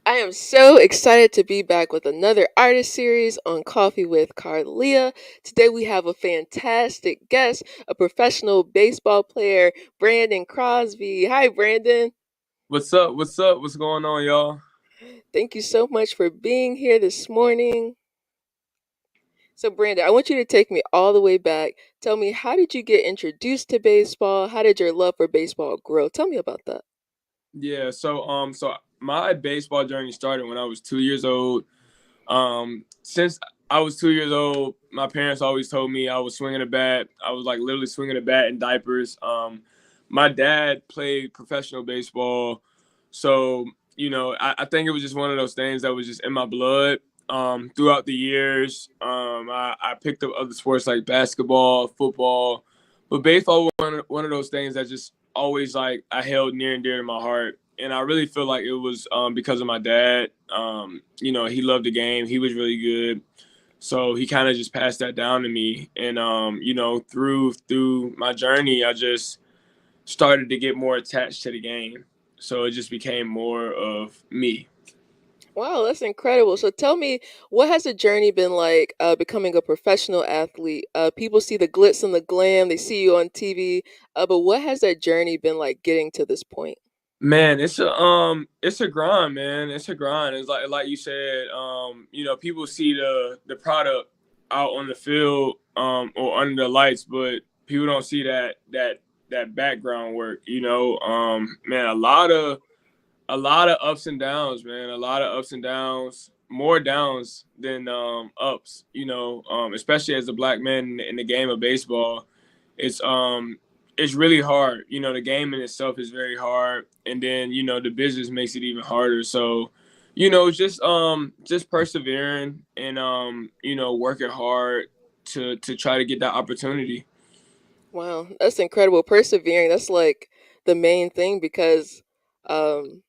I am so excited to be back with another artist series on Coffee with Carlia. Today we have a fantastic guest, a professional baseball player, Brandon Crosby. Hi, Brandon. What's up? What's up? What's going on, y'all? Thank you so much for being here this morning. So, Brandon, I want you to take me all the way back. Tell me, how did you get introduced to baseball? How did your love for baseball grow? Tell me about that. So my baseball journey started when I was 2 years old. Since I was 2 years old, my parents always told me I was swinging a bat. I was like literally swinging a bat in diapers. My dad played professional baseball, so I think it was just one of those things that was just in my blood. Throughout the years, I picked up other sports like basketball, football, but baseball was one of those things that just always like I held near and dear to my heart. And I really feel like it was because of my dad. He loved the game. He was really good, so he kind of just passed that down to me. And through my journey, I just started to get more attached to the game. So it just became more of me. Wow, that's incredible. So tell me, what has the journey been like becoming a professional athlete? People see the glitz and the glam, they see you on TV, but what has that journey been like getting to this point? Man, it's a grind, man. It's a grind. It's like you said, people see the product out on the field or under the lights, but people don't see that background work, man, a lot of ups and downs, man. A lot of ups and downs, more downs than ups, especially as a black man in the game of baseball. It's um it's really hard. The game in itself is very hard, and then the business makes it even harder. So, just persevering and working hard to try to get that opportunity. Wow, that's incredible. Persevering, that's like the main thing because um,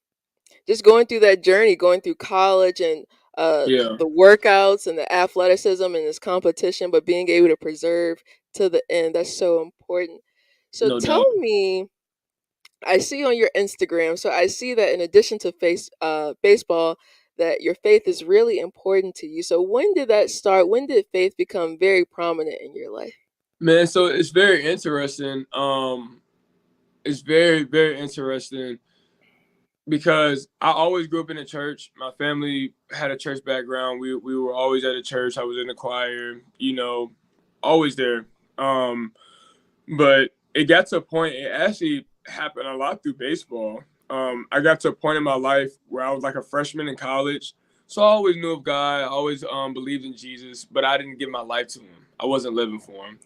just going through that journey, going through college and Yeah, the workouts and the athleticism and this competition, but being able to persevere to the end, that's so important. So no tell doubt. me, I see on your Instagram, so I see that in addition to baseball, that your faith is really important to you. So when did that start? When did faith become very prominent in your life? Man, so it's very interesting. It's very, very interesting because I always grew up in a church. My family had a church background. We were always at a church. I was in the choir, always there. Um, but it got to a point. It actually happened a lot through baseball. I got to a point in my life where I was like a freshman in college, so I always knew of God. I always believed in Jesus, but I didn't give my life to Him. I wasn't living for Him.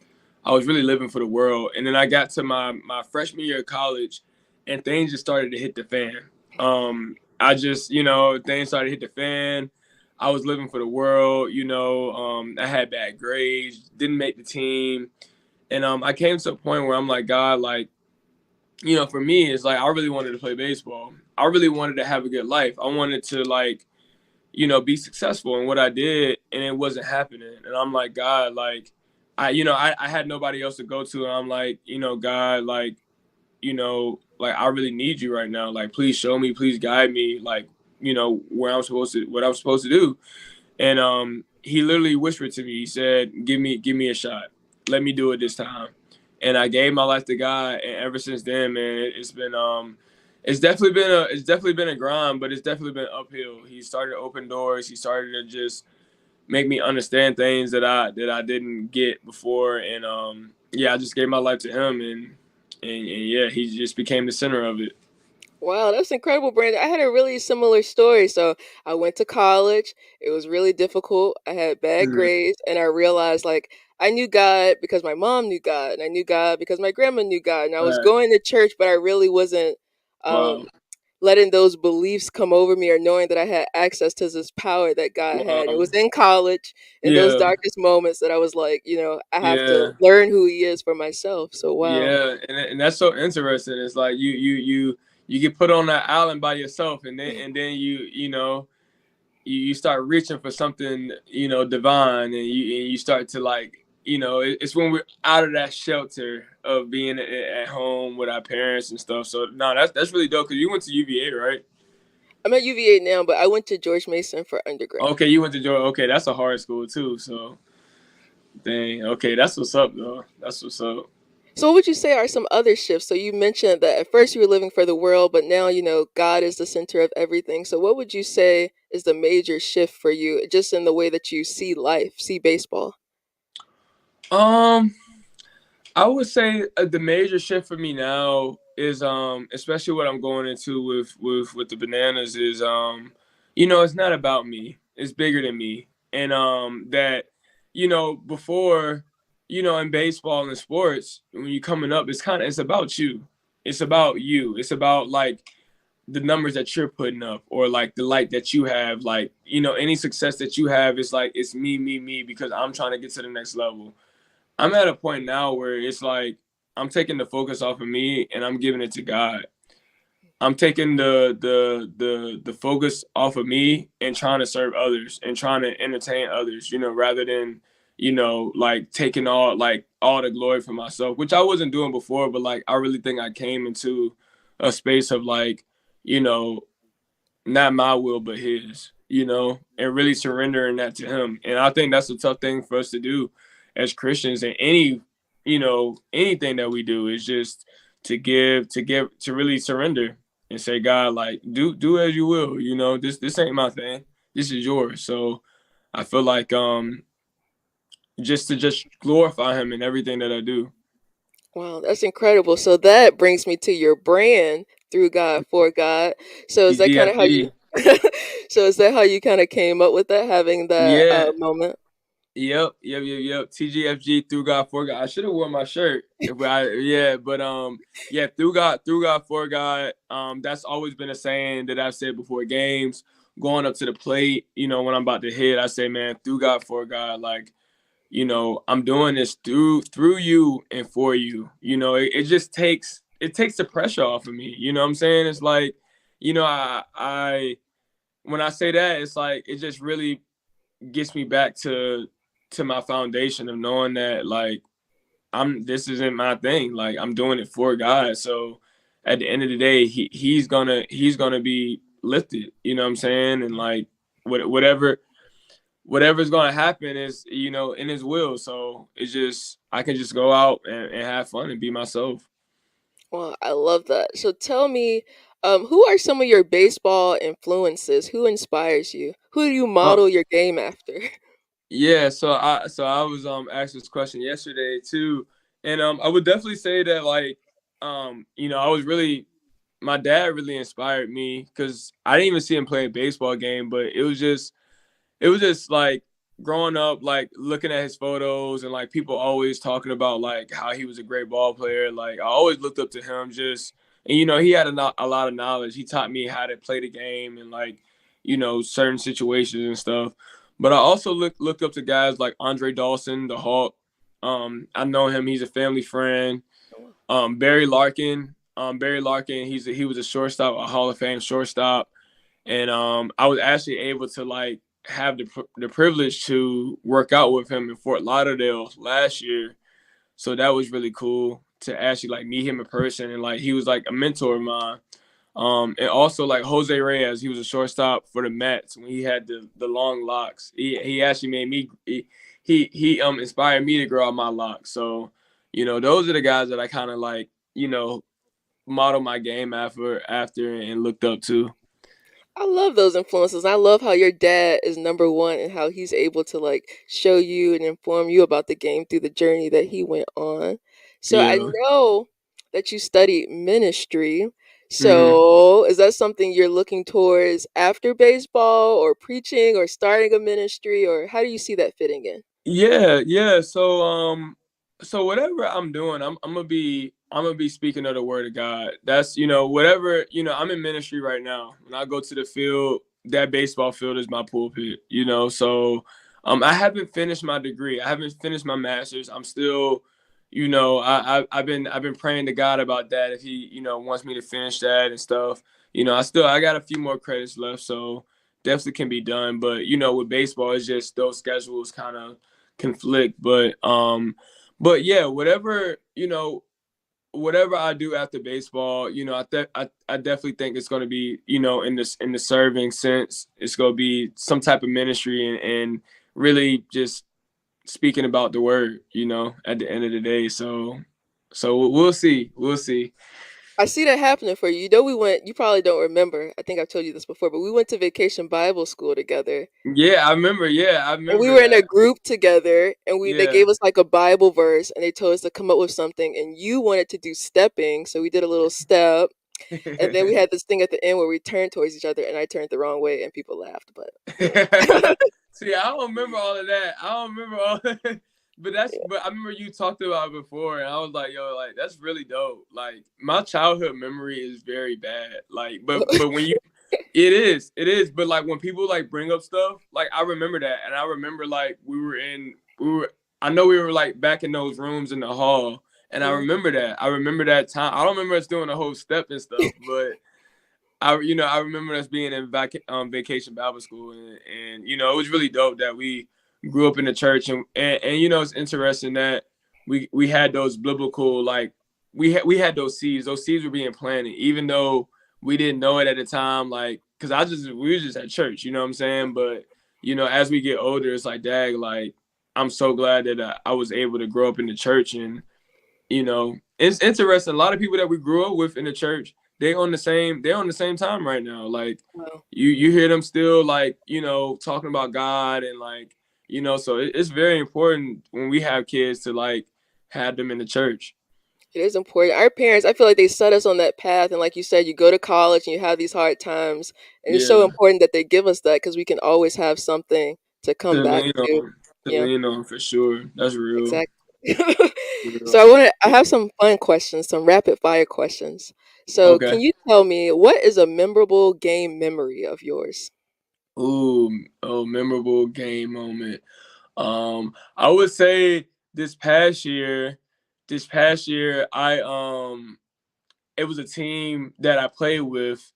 I was really living for the world. And then I got to my freshman year of college, and things just started to hit the fan. I just, things started to hit the fan. I was living for the world. I had bad grades, didn't make the team, and I came to a point where I'm like, God, like, for me, it's like I really wanted to play baseball. I really wanted to have a good life. I wanted to like, be successful in what I did, and it wasn't happening. And I'm like, God, like, I had nobody else to go to, and I'm like, God, like, like I really need you right now. Like, please show me, please guide me, like, what I'm supposed to do. And he literally whispered to me. He said, give me a shot. Let me do it this time." And I gave my life to God, and ever since then, man, it's been it's definitely been a grind, but it's definitely been uphill. He started to open doors. He started to just make me understand things that I didn't get before, and yeah, I just gave my life to him, and yeah, he just became the center of it. Wow, that's incredible, Brandon. I had a really similar story. So I went to college. It was really difficult. I had bad Mhm. grades, and I realized like I knew God because my mom knew God, and I knew God because my grandma knew God. And I was Right. going to church, but I really wasn't Wow. letting those beliefs come over me or knowing that I had access to this power that God had. It Wow. was in college, in those Yeah. darkest moments, that I was like, I have to Yeah. learn who He is for myself. So wow. Yeah, and that's so interesting. It's like you get put on that island by yourself, and then you start reaching for something divine, and you start to like it's when we're out of that shelter of being at home with our parents and stuff. So no, that's really dope because you went to UVA, right? I'm at UVA now, but I went to George Mason for undergrad. Okay, you went to Georgia. Okay, that's a hard school too. So, dang. Okay, that's what's up though. That's what's up. So, what would you say are some other shifts? So, you mentioned that at first you were living for the world, but now, God is the center of everything. So, what would you say is the major shift for you just in the way that you see life, see baseball? Um, I would say the major shift for me now is especially what I'm going into with the bananas is it's not about me. It's bigger than me. And that before in baseball and sports when you're coming up it's about you. It's about you. It's about like the numbers that you're putting up or like the light that you have like any success that you have is like it's me because I'm trying to get to the next level. I'm at a point now where it's like I'm taking the focus off of me and I'm giving it to God. I'm taking the focus off of me and trying to serve others and trying to entertain others, rather than, like taking all the glory for myself, which I wasn't doing before, but like I really think I came into a space of like, you know, not my will but his, and really surrendering that to him. And I think that's a tough thing for us to do as Christians, and anything that we do is just to really surrender and say, God, like do as you will, this ain't my thing. This is yours. So I feel like just glorify him in everything that I do. Wow, that's incredible. So, that brings me to your brand, through God, for God. So, is that kind of how you? TGFG. So, is that how you kind of came up with that, having that Yeah. moment? Yep. TGFG, through God for God. I should have worn my shirt. Yeah, through God for God. That's always been a saying that I've said before games, going up to the plate. When I'm about to hit, I say, man, through God for God. Like, I'm doing this through you and for you. It just takes the pressure off of me. You know what I'm saying? It's like, I when I say that, it's like it just really gets me back to my foundation of knowing that like this isn't my thing. Like I'm doing it for God. So at the end of the day, he's gonna be lifted. You know what I'm saying? And like whatever's gonna happen is in his will. So it's just I can just go out and have fun and be myself. Well, I love that. So, tell me, who are some of your baseball influences? Who inspires you? Who do you Uh, model your game after? yeah, so I was asked this question yesterday too, and I would definitely say that like I was really my dad really inspired me because I didn't even see him play a baseball game, but it was just like growing up, like looking at his photos and like people always talking about like how he was a great ball player. Like I always looked up to him just, and he had a lot of knowledge. He taught me how to play the game and like, certain situations and stuff. But I also looked up to guys like Andre Dawson, the Hawk. I know him. He's a family friend. Barry Larkin. He was a shortstop, a Hall of Fame shortstop, and I was actually able to like have the privilege to work out with him in Fort Lauderdale last year. So that was really cool to actually like meet him in person, and like he was like a mentor of mine. And also like Jose Reyes, he was a shortstop for the Mets when he had the long locks. He actually made me he inspired me to grow out my locks. So those are the guys that I kind of like model my game after and looked up to. I love those influences. I love how your dad is number one and how he's able to like show you and inform you about the game through the journey that he went on. So, I Yeah. know that you studied ministry. hmm So, is that something you're looking towards after baseball, or preaching, or starting a ministry, or how do you see that fitting in? Yeah. So whatever I'm doing, I'm gonna be speaking of the word of God. That's whatever I'm in ministry right now. When I go to the field, that baseball field is my pulpit. So I haven't finished my degree. I haven't finished my master's. I'm still, I've been praying to God about that if He wants me to finish that and stuff. I got a few more credits left, so definitely can be done. But with baseball, it's just those schedules kind of conflict. But yeah, whatever whatever I do after baseball, I definitely think it's going to be, in the serving sense. It's going to be some type of ministry and really just speaking about the word, at the end of the day. So we'll see. We'll see. I see that happening for you. You know, we went, you probably don't remember. I think I've told you this before, but we went to vacation Bible school together. Yeah, I remember. Yeah, I And we remember were in a that. group together and they Yeah. gave us like a Bible verse and they told us to come up with something and you wanted to do stepping, so we did a little step and then we had this thing at the end where we turned towards each other and I turned the wrong way and people laughed, but yeah. See, I don't remember all of that. I don't remember all that. But I remember you talked about it before, and I was like, yo, like that's really dope. Like my childhood memory is very bad. Like, but when you, it is. But like when people like bring up stuff, like I remember that, and I remember like I know we were like back in those rooms in the hall, and I Mhm. remember that. I remember that time. I don't remember us doing the whole step and stuff, but I remember us being in vacation Bible school, and it was really dope that we grew up in the church, and it's interesting that we had those biblical, like we had those seeds. Those seeds were being planted, even though we didn't know it at the time, like because we were just at church, you know what I'm saying? But as we get older, it's like, dag, like I'm so glad that I was able to grow up in the church, and it's interesting. A lot of people that we grew up with in the church, they're on the same time right now. Like Wow. you hear them still like, talking about God and like, so it's very important when we have kids to like have them in the church. It is important. Our parents, I feel like they set us on that path and like you said, you go to college and you have these hard times and it's so Yeah. important that they give us that because we can always have something to To come back lean to. on. To Yeah. lean on for sure. That's real. Exactly. Real. So I have some fun questions, some rapid fire questions. So can Okay. you tell me what is a memorable game memory of yours? Ooh, oh, memorable game moment. I would say this past year, it was a team that I played with,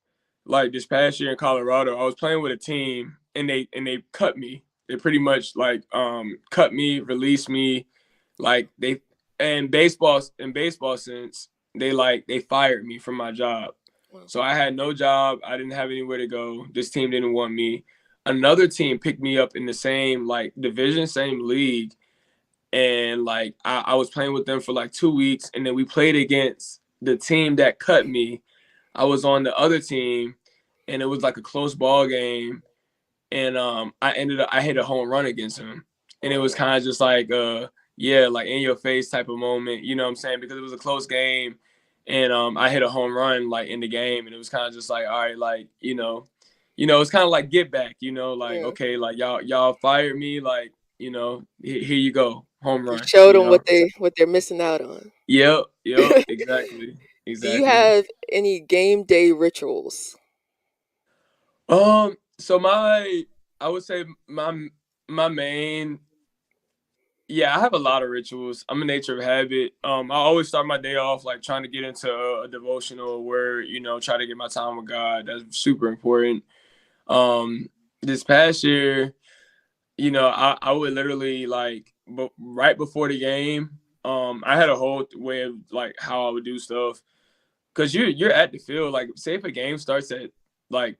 like this past year in Colorado. I was playing with a team, and they cut me. They pretty much like cut me, released me, like they in baseball sense, they fired me from my job. Well, So I had no job. I didn't have anywhere to go. This team didn't want me. Another team picked me up in the same like division, same league, and like I was playing with them for like 2 weeks, and then we played against the team that cut me. I was on the other team, and it was like a close ball game, and I hit a home run against him, and it was oh, kind of just like yeah, like in your face type of moment, you know what I'm saying? Because it was a close game, and I hit a home run like in the game, and it was kind of just like, all right, like it's kind of like get back, like yeah. okay, like y'all fired me, like here you go, home You run, showed them what they're missing out on. Yep, yep, exactly, Do you exactly. have any game day rituals? So I would say my main, yeah, I have a lot of rituals. I'm a nature of habit. I always start my day off like trying to get into a devotional where, try to get my time with God. That's super important. Um, this past year, I would literally like, but right before the game, I had a whole way of like how I would do stuff. Cause you're at the field, like say if a game starts at like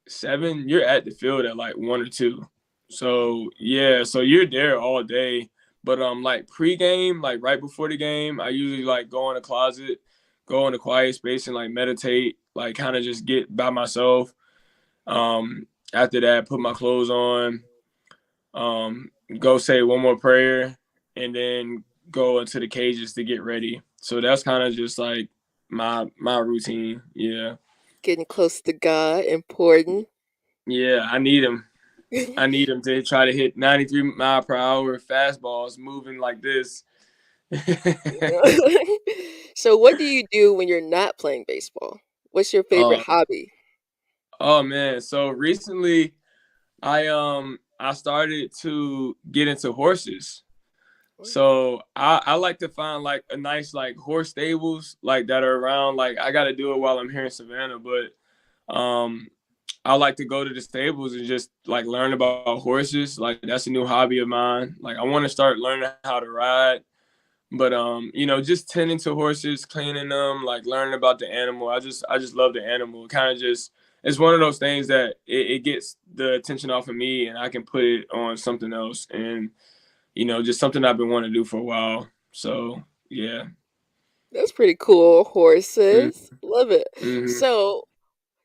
7, you're at the field at like 1 or 2. Wow. So yeah, so you're there all day. But like pregame, like right before the game, I usually like go in the closet, go in a quiet space and like meditate, like kind of just get by myself. After that, put my clothes on, go say one more prayer, and then go into the cages to get ready. So that's kind of just like my routine. Yeah. Getting close to God, important. Yeah, I need him. I need him to try to hit 93 mile per hour fastballs moving like this. So what do you do when you're not playing baseball? What's your favorite uh, hobby? oh man, so recently I started to get into horses. So I like to find like a nice like horse stables like that are around. Like I got to do it while I'm here in Savannah, but um I like to go to the stables and just like learn about horses. Like that's a new hobby of mine. Like I want to start learning how to ride. But just tending to horses, cleaning them, like learning about the animal. I just love the animal. Kind of just it's one of those things that it gets the attention off of me, and I can put it on something else, and just something I've been wanting to do for a while. So yeah. That's pretty cool. Mm-hmm. Horses. Love it. Mm-hmm. So,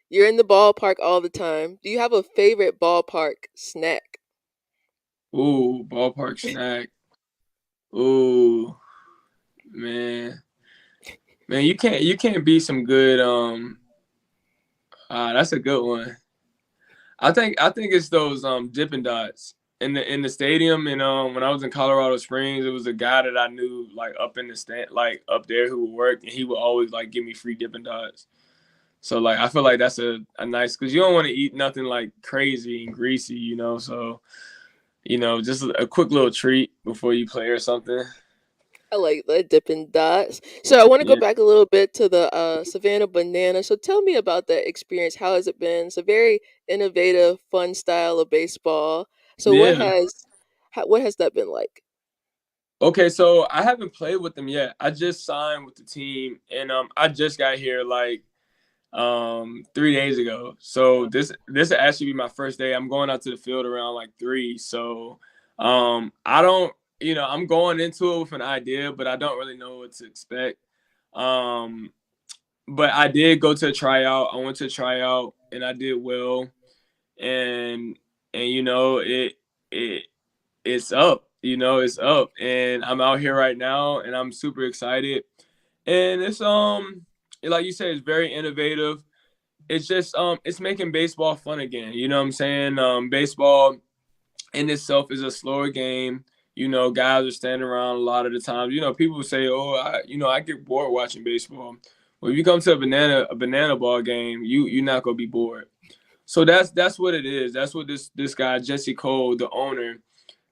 you're in the ballpark all the time. Do you have a favorite ballpark snack? Ooh, ballpark snack. Ooh, man, man, you can't beat some good. That's a good one. I think it's those Dippin' Dots in the stadium. And when I was in Colorado Springs, it was a guy that I knew like up in the stand, like up there who would work, and he would always like give me free Dippin' Dots. So like I feel like that's a nice, because you don't want to eat nothing like crazy and greasy, So just a quick little treat before you play or something. I like the Dippin' Dots. So I want to go Yeah, back a little bit to the Savannah Banana. So tell me about that experience. How has it been? It's a very innovative, fun style of baseball. So yeah. what has that been like? Okay, so I haven't played with them yet. I just signed with the team, and I just got here like 3 days ago. So this will actually be my first day. I'm going out to the field around like 3. So I don't, I'm going into it with an idea, but I don't really know what to expect. Um but I did go to a tryout. I went to a tryout and I did well. And it it's up, it's up, and I'm out here right now and I'm super excited. And it's like you said, it's very innovative. It's just it's making baseball fun again. You know what I'm saying? Baseball in itself is a slower game. Guys are standing around a lot of the times. People say, "Oh, I get bored watching baseball." Well, if you come to a banana ball game, you're not gonna be bored. So that's what it is. That's what this guy Jesse Cole, the owner,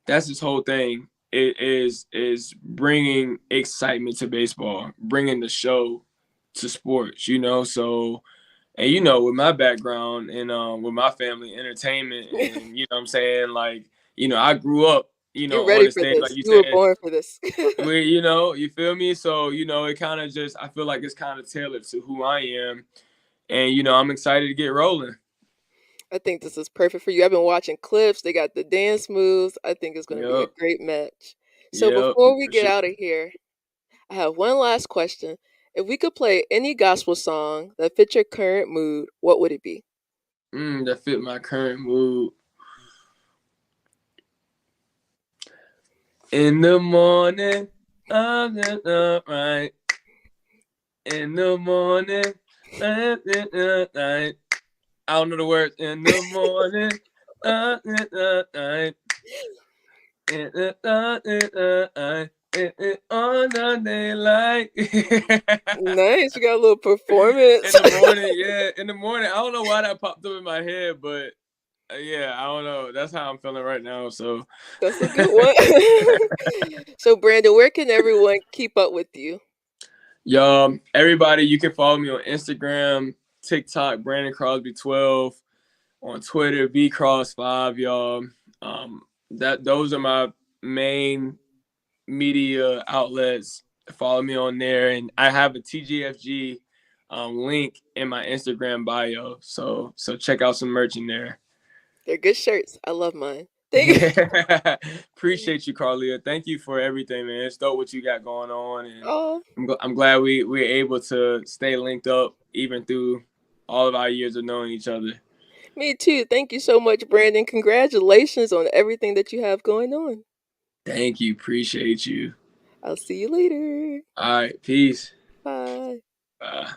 that's his whole thing. It is bringing excitement to baseball, bringing the show to sports. So, and with my background and with my family entertainment, and what I'm saying, like, I grew up You're on ready the for stage, like this. you You were said, born for this. where you feel me. So it kind of just, I feel like it's kind of tailored to who I am. And I'm excited to get rolling. I think this is perfect for you. I've been watching clips. They got the dance moves. I think it's going to be a Yep. great match. So Yep, before we for get sure. out of here, I have one last question. If we could play any gospel song that fits your current mood, what would it be? That fit my current mood. In the morning, I'm just right. In the morning, night. I don't know the words. In the morning, night. In the night. On the daylight. Nice. You got a little performance. In the morning, yeah. In the morning, I don't know why that popped up in my head, but yeah, I don't know. That's how I'm feeling right now. So, That's a good one. So, Brandon, where can everyone keep up with you? y'all, everybody, you can follow me on Instagram, TikTok, Brandon Crosby 12, on Twitter, bcross5, y'all. Those are my main media outlets. Follow me on there, and I have a TGFG link in my Instagram bio. So check out some merch in there. They're good shirts. I love mine. Thank Appreciate you, Carlia. Thank you for everything, man. It's dope what you got going on, and Oh, I'm glad we're able to stay linked up even through all of our years of knowing each other. me too. Thank you so much, Brandon. Congratulations on everything that you have going on. Thank you. Appreciate you. I'll see you later. All right. Peace. Bye. Bye.